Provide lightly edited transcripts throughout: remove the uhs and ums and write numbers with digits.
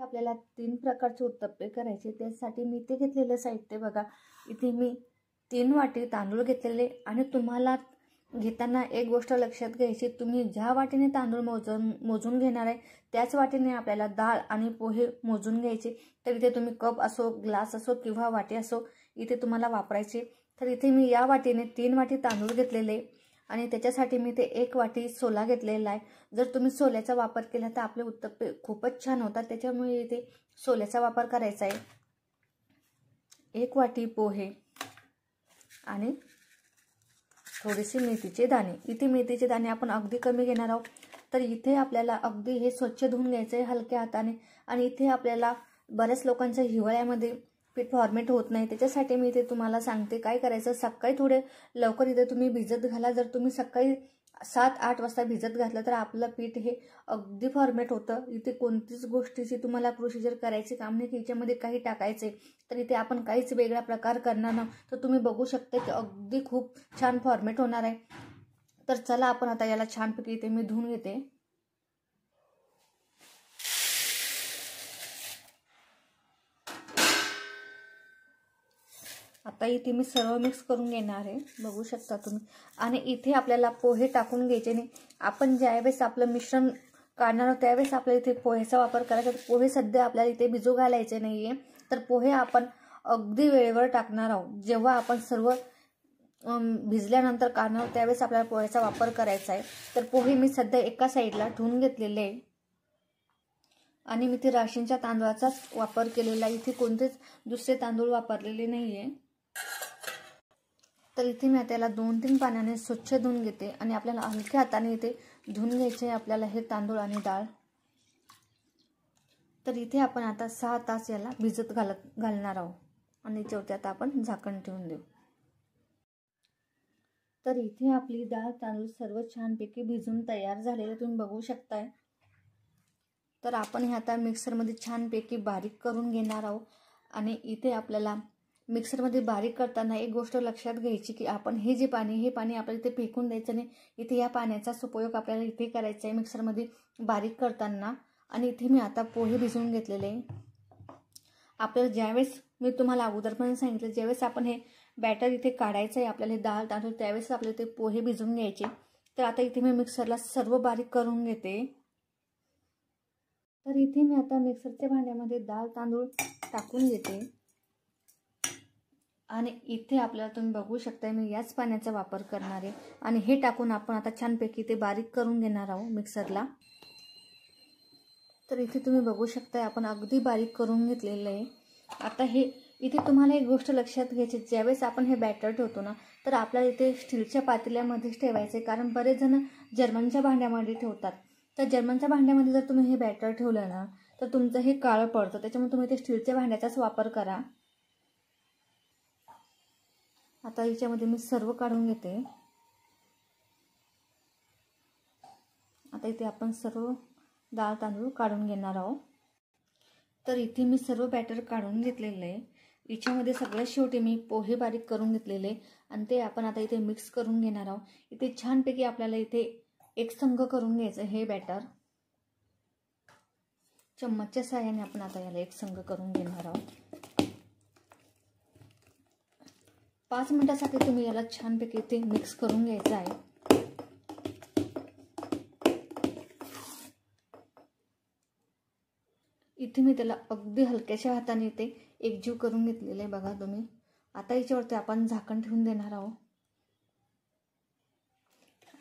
आपल्याला 3 प्रकारचे उत्तप्पे करायचे। त्यासाठी मी इथे घेतलेलं साहित्य बघा, इथे मी 3 वाटी तांदूळ घेतलेले आणि तुम्हाला घेताना एक गोष्ट लक्षात घ्यायची, तुम्ही ज्या वाटीने तांदूळ मोजून घेणार आहे त्याच वाटीने आपल्याला डाळ आणि पोहे मोजून घ्यायचे। तर इथे तुम्ही कप असो, ग्लास असो किंवा वाटी असो इथे तुम्हाला वापरायचे। तर इथे मी या वाटीने 3 वाटी तांदूळ घेतलेले आणि त्याच्यासाठी मी ते 1 वाटी सोला घेतलेला आहे। जर तुम्ही सोल्याचा वापर केला तर आपले उत्तप्पे खूपच छान होतात, त्याच्यामुळे इथे सोल्याचा वापर करायचा आहे। 1 वाटी पोहे आणि थोडेसे मेथीचे दाणे। इथे मेथीचे दाणे आपण अगदी कमी घेणार आहोत। तर इथे आपल्याला अगदी हे स्वच्छ धुवून घ्यायचे हलक्या हाताने। आणि इथे आपल्याला बऱ्याच लोकांच्या हिवाळ्यामध्ये पीठ फॉर्मेट होत नाही, त्याच्यासाठी मी इथे तुम्हाला सांगते काय करायचं। सकाळी थोडे लवकर इथे तुम्ही भिजत घाला। जर तुम्ही सकाळी 7-8 वाजता भिजत घातलं तर आपलं पीठ हे अगदी फॉर्मेट होतं। इथे कोणतीच गोष्टीची तुम्हाला प्रोसिजर करायची काम नाही की याच्यामध्ये काही टाकायचे। तर इथे आपण काहीच वेगळा प्रकार करणार नाही, तर तुम्ही बघू शकता की अगदी खूप छान फॉर्मेट होणार आहे। तर चला आपण आता याला छानपैकी इथे मी धुवून घेते। आता इथे मी सर्व मिक्स करून घेणार आहे, बघू शकता तुम्ही। आणि इथे आपल्याला पोहे टाकून घ्यायचे नाही। आपण ज्यावेळेस आपलं मिश्रण काढणार आहोत त्यावेळेस आपल्याला इथे पोहेचा वापर करायचा। पोहे सध्या आपल्याला इथे भिजू घालायचे नाहीये, तर पोहे आपण अगदी वेळेवर टाकणार आहोत। जेव्हा आपण सर्व भिजल्यानंतर काढणार आहोत त्यावेळेस आपल्याला पोह्याचा वापर करायचा आहे। तर पोहे मी सध्या एका साईडला धुवून घेतलेले आहे आणि मी ते राशींच्या तांदूळाचाच वापर केलेला आहे, इथे कोणतेच दुसरे तांदूळ वापरलेले नाहीये। तर इथे मी त्याला 2-3 पाण्याने स्वच्छ धुवून घेते आणि आपल्याला हलक्या हाताने इथे धुवून घ्यायचे आपल्याला हे तांदूळ आणि डाळ। तर इथे आपण आता 6 तास याला भिजत घालणार आहोत आणि जेवत्यात आपण झाकण ठेवून देऊ। तर इथे आपली डाळ तांदूळ सर्व छानपैकी भिजून तयार झालेले तुम्ही बघू शकताय। तर आपण हे आता मिक्सरमध्ये छानपैकी बारीक करून घेणार आहोत। आणि इथे आपल्याला मिक्सरमध्ये बारीक करताना एक गोष्ट लक्षात घ्यायची की आपण हे जे पाणी आपल्याला इथे फेकून द्यायचं नाही, इथे या पाण्याचाच उपयोग आपल्याला इथे करायचा आहे मिक्सरमध्ये बारीक करताना। आणि इथे मी आता पोहे भिजवून घेतलेले। आपल्याला ज्यावेळेस मी तुम्हाला अगोदर पण सांगितलं, ज्यावेळेस आपण हे बॅटर इथे काढायचं आहे आपल्याला डाळ तांदूळ त्यावेळेस आपल्याला इथे पोहे भिजवून घ्यायचे। तर आता इथे मी मिक्सरला सर्व बारीक करून घेते। तर इथे मी आता मिक्सरच्या भांड्यामध्ये डाळ तांदूळ टाकून घेते आणि इथे आपल्याला तुम्ही बघू शकता मी याच पाण्याचा वापर करणार आहे आणि हे टाकून आपण आता छानपैकी ते बारीक करून घेणार आहोत मिक्सरला। तर इथे तुम्ही बघू शकता आपण अगदी बारीक करून घेतलेलं आहे। आता हे इथे तुम्हाला एक गोष्ट लक्षात घ्यायची, ज्यावेळेस आपण हे बॅटर ठेवतो ना तर आपल्याला इथे स्टीलच्या पातेल्यामध्येच ठेवायचे, कारण बरेच जण जर्मनच्या भांड्यामध्ये ठेवतात। तर जर्मनच्या भांड्यामध्ये जर तुम्ही हे बॅटर ठेवलं ना तर तुमचं हे काळं पडतं, त्याच्यामुळे तुम्ही ते स्टीलच्या भांड्याचाच वापर करा। आता याच्यामध्ये मी सर्व काढून घेते। आता इथे आपण सर्व डाळ तांदूळ काढून घेणार आहोत। तर इथे मी सर्व बॅटर काढून घेतलेलं आहे। याच्यामध्ये सगळ्यात शेवटी मी पोहे बारीक करून घेतलेले आणि ते आपण आता इथे मिक्स करून घेणार आहोत। इथे छानपैकी आपल्याला इथे एकसंघ करून घ्यायचं हे बॅटर। चम्मचच्या सहाय्याने आपण आता याला एकसंघ करून घेणार आहोत। 5 मिनिटासाठी तुम्ही याला छानपैकी इथे मिक्स करून घ्यायचं आहे। इथे मी त्याला अगदी हलक्याशा हाताने इथे एकजीव करून घेतलेलं आहे बघा तुम्ही। आता याच्यावरती आपण झाकण ठेवून देणार आहोत।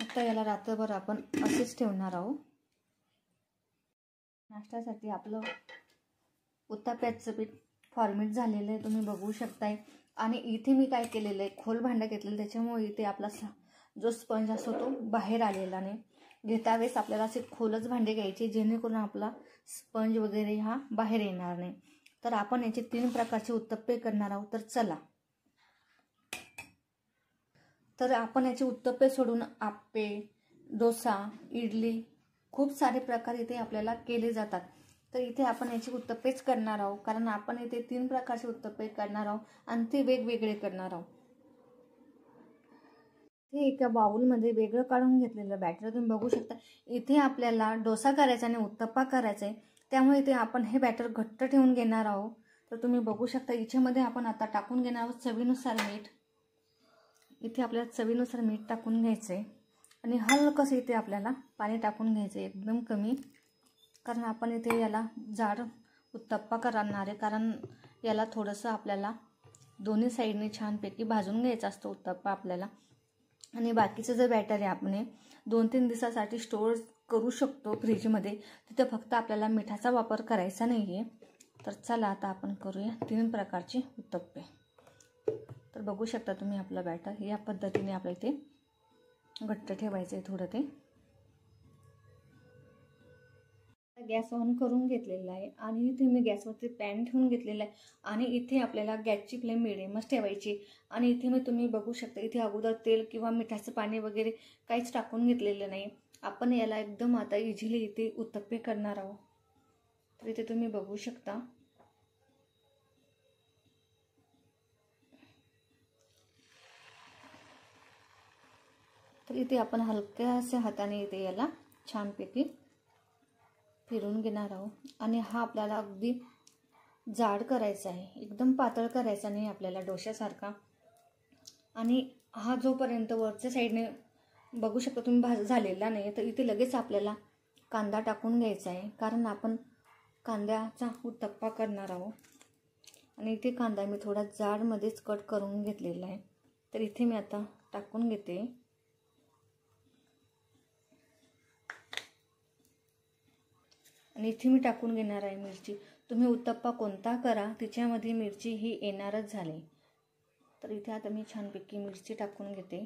आता याला रात्रभर आपण असेच ठेवणार आहोत। नाश्त्यासाठी आपलं उत्तप्प्याचं पीठ फॉर्मेट झालेलं आहे तुम्ही बघू शकताय। आणि इथे मी काय केलेलं आहे, खोल भांडं घेतलेलं, त्याच्यामुळे इथे आपला जो स्पंज असतो तो बाहेर आलेला नाही। घेता वेळेस आपल्याला असे खोलच भांडे घ्यायचे जेणेकरून आपला स्पंज वगैरे हा बाहेर येणार नाही। तर आपण याचे 3 प्रकारचे उत्तप्पे करणार आहोत। तर चला, तर आपण याचे उत्तप्पे सोडून आप्पे, डोसा, इडली खूप सारे प्रकार इथे आपल्याला केले जातात। तर इथे आपण याचे उत्तप्पेच करणार आहोत, कारण आपण इथे 3 प्रकारचे उत्तप्पे करणार आहोत आणि ते वेगवेगळे करणार आहोत। हे एका बाउलमध्ये वेगळं काढून घेतलेलं बॅटर तुम्ही बघू शकता। इथे आपल्याला डोसा करायचा आणि उत्तप्पा करायचा आहे, त्यामुळे ते आपण हे बॅटर घट्ट ठेवून घेणार आहोत. तर तुम्ही बघू शकता याच्यामध्ये आपण आता टाकून घेणार आहोत चवीनुसार मीठ. इथे आपल्याला चवीनुसार मीठ टाकून घ्यायचं आहे आणि हलकंसं इथे आपल्याला पाणी टाकून घ्यायचं आहे, एकदम कमी, कारण आपण इथे याला जाड उत्तप्पा करणार आहे. कारण याला थोडंसं आपल्याला दोन्ही साईडने छानपैकी भाजून घ्यायचा असतो उत्तप्पा आपल्याला. आणि बाकीचं जे बॅटर आहे आपण 2-3 दिवसासाठी स्टोअर करू शकतो फ्रीजमध्ये. तिथं फक्त आपल्याला मिठाचा वापर करायचा नाही आहे. तर चला आता आपण करूया 3 प्रकारचे उत्तप्पे. तर बघू शकता तुम्ही आपलं बॅटर या पद्धतीने आपल्या इथे घट्ट ठेवायचं आहे थोडं ते. गॅस ऑन करून घेतलेला आहे आणि इथे मी गॅसवरती पॅन ठेवून घेतलेला आहे आणि इथे आपल्याला गॅसची फ्लेम मिडियमच ठेवायची. आणि इथे मी तुम्ही बघू शकता इथे अगोदर तेल किंवा मिठाचं पाणी वगैरे काहीच टाकून घेतलेलं नाही. आपण याला एकदम आता इझिली इथे उत्तप्पे करणार आहोत. तर इथे तुम्ही बघू शकता तर इथे आपण हलक्याशा हाताने इथे याला छानपैकी फिरून घेणार आहोत. आणि हा आपल्याला अगदी जाड करायचा आहे, एकदम पातळ करायचा नाही आपल्याला डोश्यासारखा. आणि हा जोपर्यंत वरच्या साईडने बघू शकता तुम्ही झालेला नाही तर इथे लगेच आपल्याला कांदा टाकून घ्यायचा आहे, कारण आपण कांद्याचा उत्तप्पा करणार आहोत. आणि इथे कांदा मी थोडा जाडमध्येच कट करून घेतलेला आहे. तर इथे मी आता टाकून घेते. आणि इथे मी टाकून घेणार आहे मिरची. तुम्ही उत्तप्पा कोणता करा तिच्यामध्ये मिरची ही येणारच झाली. तर इथे आता मी छानपैकी मिरची टाकून घेते.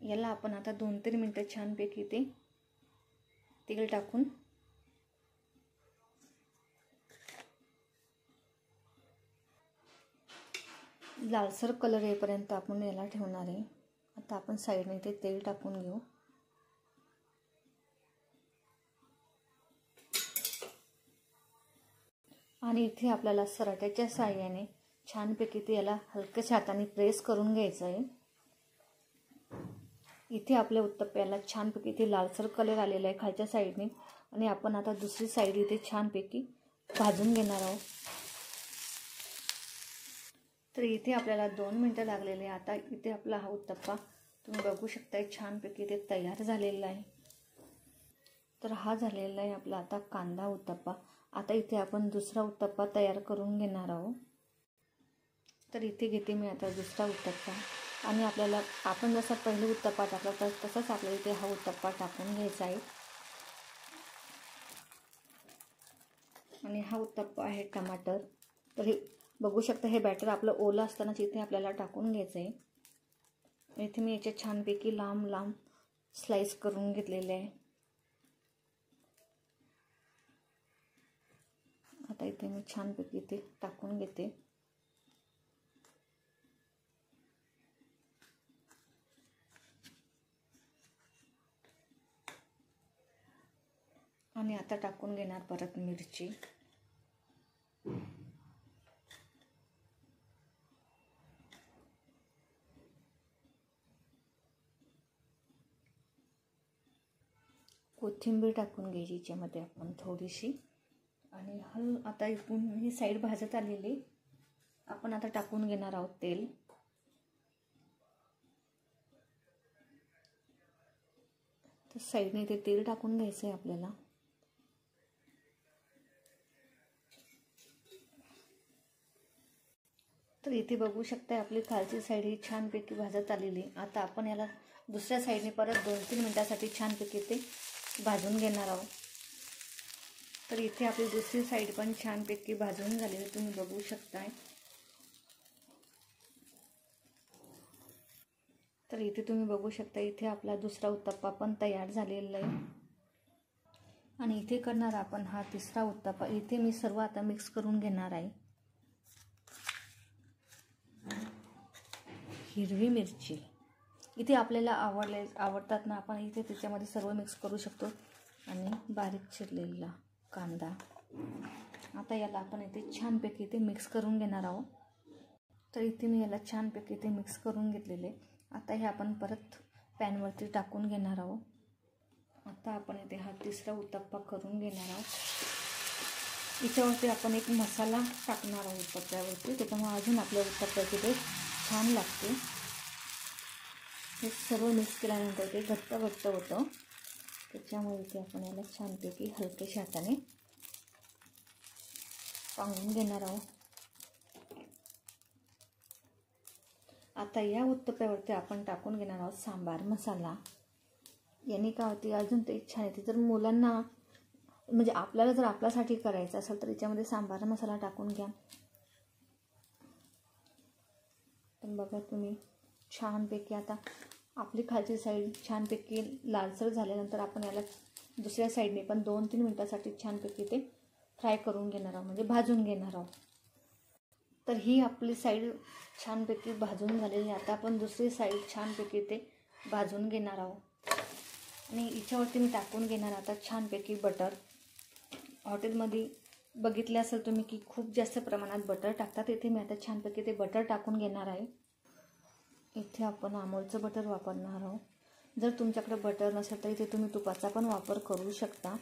याला आपण आता 2-3 मिनटं छानपैकी ते तेल टाकून लालसर कलर येईपर्यंत आपण याला ठेवणार आहे. आता आपण साईडने ते तेल टाकून घेऊ. आणि इथे आपल्याला सराट्याच्या साहाय्याने छानपैकी ते याला हलक्याच्या हाताने प्रेस करून घ्यायचं आहे. इथे आपल्या उत्तप्प्याला छानपैकी इथे लालसर कलर आलेला आहे खालच्या साईडने. आणि आपण आता दुसरी साईड इथे छानपैकी भाजून घेणार आहोत. तर इथे आपल्याला 2 मिनटं लागलेले. आता इथे आपला हा उत्तप्पा तुम्ही बघू शकता छानपैकी इथे तयार झालेला आहे. तर हा झालेला आहे आपला आता कांदा उत्तप्पा. आता इथे आपण दुसरा उत्तप्पा तयार करून घेणार आहोत. तर इथे घेते मी आता दुसरा उत्तप्पा. आणि आपल्याला आपण जसा पहिले उत्तप्पा टाकला तर तसंच आपल्याला इथे हा उत्तप्पा टाकून घ्यायचा आहे. आणि हा उत्तप्पा आहे टमाटर. तर हे बघू शकता हे बॅटर आपलं ओलं असतानाच इथे आपल्याला टाकून घ्यायचं आहे. इथे मी याचे छानपैकी लांब लांब स्लाइस करून घेतलेले आहे. आता इथे मी छानपैकी ते टाकून घेते. आणि आता टाकून घेणार परत मिरची. कोथिंबीर टाकून घ्यायची याच्यामध्ये आपण थोडीशी. आणि आता इथून ही साईड भाजत आलेली आपण आता टाकून घेणार आहोत तेल. तर साईडने ते तेल टाकून घ्यायचं आहे आपल्याला. तर इथे बघू शकता आपली खालची साईड ही छानपैकी भाजत आलेली. आता आपण याला दुसऱ्या साईडने परत 2-3 मिनटासाठी छानपैकी ते भाजून घेणार आहोत. तर इथे आपली दुसरी साईड पण छानपैकी भाजून झालेली तुम्ही बघू शकताय. तर इथे तुम्ही बघू शकता इथे आपला दुसरा उत्तप्पा पण तयार झालेला आहे. आणि इथे करणार आपण हा तिसरा उत्तप्पा. इथे मी सर्व आता मिक्स करून घेणार आहे. हिरवी मिरची इथे आपल्याला आवडतात ना, आपण इथे त्याच्यामध्ये सर्व मिक्स करू शकतो. आणि बारीक चिरलेला कांदा. आता याला आपण इथे छानपैकी इथे मिक्स करून घेणार आहोत. तर इथे मी याला छानपैकी इथे मिक्स करून घेतलेले. आता हे आपण परत पॅनवरती टाकून घेणार आहोत. आता आपण इथे हा तिसरा उत्तप्पा करून घेणार आहोत. याच्यावरती आपण एक मसाला टाकणार आहोत उत्तप्प्यावरती, त्याच्यामुळे अजून आपल्या उत्तप्प्याची ते छान लागते. हे सर्व मिक्स केल्यानंतर ते घट्ट होतं. त्याच्यामुळे इथे आपण याला छानपैकी हलक्याशा हाताने पांगून घेणार आहोत. आता या उत्तप्प्यावरती आपण टाकून घेणार आहोत सांबार मसाला. याने काय होते, अजून ते छान येते. जर मुलांना म्हणजे आपल्याला जर आपल्यासाठी करायचं असेल तर याच्यामध्ये सांबार मसाला टाकून घ्या. तर बघा तुम्ही छानपैकी आता आपली खालची साईड छानपैकी लालसर झाल्यानंतर आपण याला दुसऱ्या साईडने पण 2-3 मिनिटासाठी छानपैकी ते फ्राय करून घेणार आहोत, म्हणजे भाजून घेणार आहोत. तर ही आपली साईड छानपैकी भाजून झालेली. आता आपण दुसरी साईड छानपैकी ते भाजून घेणार आहोत. आणि याच्यावरती मी टाकून घेणार आता छानपैकी बटर. हॉटेलमध्ये बघितले असेल तुम्ही की खूप जास्त प्रमाणात बटर टाकतात. इथे मी आता छानपैकी ते बटर टाकून घेणार आहे. इथे आपण अमूलचं बटर वापरणार आहोत. जर तुमच्याकडे बटर नसेल तर इथे तुम्ही तुपाचा पण वापर करू शकता.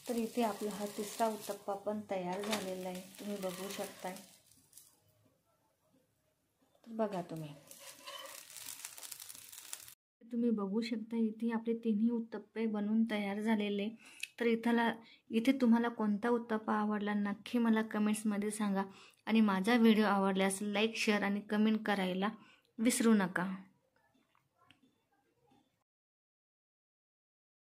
तर इथे आपला हा तिसरा उत्तप्पा पण तयार झालेला आहे, तुम्ही बघू शकताय. तर बघा तुम्ही बघू शकता इथे आपले तिन्ही उत्तप्पे बनवून तयार झालेले. तर इथे तुम्हाला कोणता उत्तप्पा आवडला नक्की मला कमेंट्समध्ये सांगा. आणि माझा व्हिडिओ आवडल्यास लाईक, शेअर आणि कमेंट करायला विसरू नका.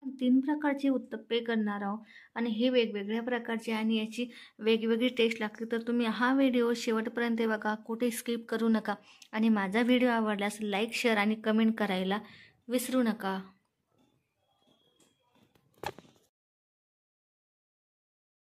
3 प्रकारचे उत्तप्पे करणार आहोत आणि हे वेगवेगळ्या प्रकारचे आणि याची वेगवेगळी टेस्ट लागते. तर तुम्ही हा व्हिडिओ शेवटपर्यंत बघा, कुठे स्किप करू नका. आणि माझा व्हिडिओ आवडल्यास लाईक, शेअर आणि कमेंट करायला विसरू नका.